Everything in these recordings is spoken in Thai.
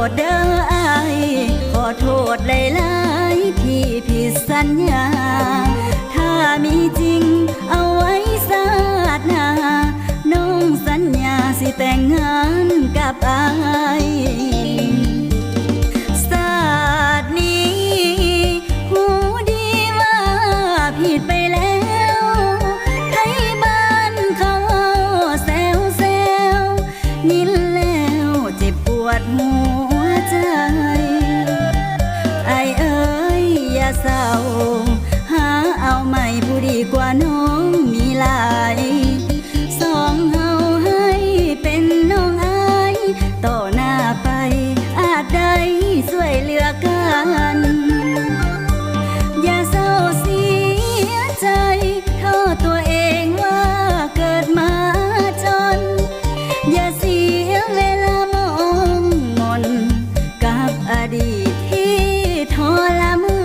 ษเด้ออายขอโทษหลายๆที่ผิดสัญญาถ้ามีจริงเอาไว้ศาสนาน้องสัญญาสิแต่งงานกับอายศาสตร์นี้หูดีว่าผิดไปแล้วไทยบ้านเขาแซวยินแล้วเจ็บปวดหัวใจไอ้เอ๋ยอย่าเศร้าหาเอาใหม่ผู้ดีกว่าน้องมีหลายสองเฮาให้เป็นน้องอายต่อหน้าไปอาจได้ช่วยเหลือกันอย่าเศร้าเสียใจโทษตัวเองว่าเกิดมาจนอย่าเสียเวลามองมนกับอดีตที่ทรมา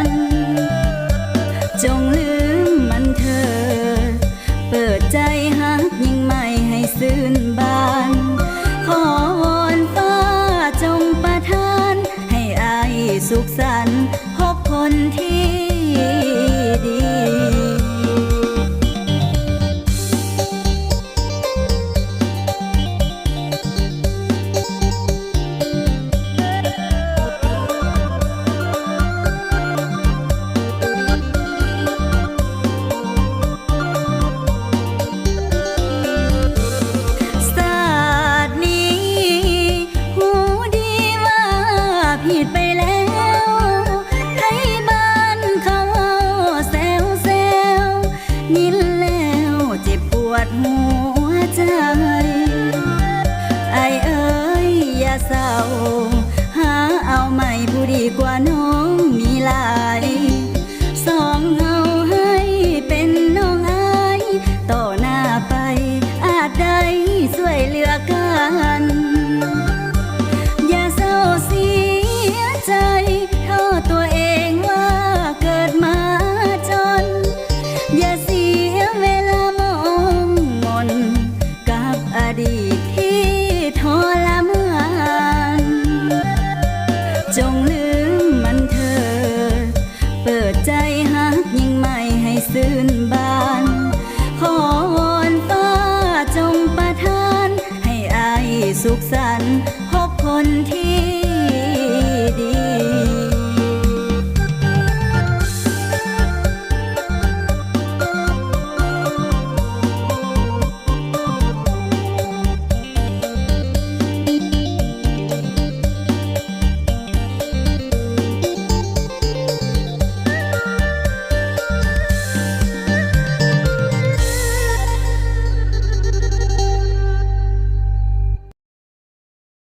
นจงลืมมันเถิดเปิดใจหักยิ่งไม่ให้ซื่นบานขอวอนฟ้าจงประทานให้อายสุขสันต์พบคนที่ดี ผิดไปแล้วไทยบ้านเขาแซวยินแล้วเจ็บปวดหัวใจไอ้เอ๋ยอย่าเศร้าหาเอาใหม่ผู้ดีกว่าน้องมีหลายสองเฮาให้เป็นน้องอายต่อหน้าไปอาจได้ช่วยเหลือกันอย่าเศร้าเสียใจโทษตัวเองว่าเกิดมาจนอย่าเสียเวลามองมนกับอดีตที่ทรมานจงลืมมันเถิดเปิดใจหักยิ่งไม่ให้ซื่นบานขอวอนฟ้าจงประทานให้อายสุขสันต์พบคนที่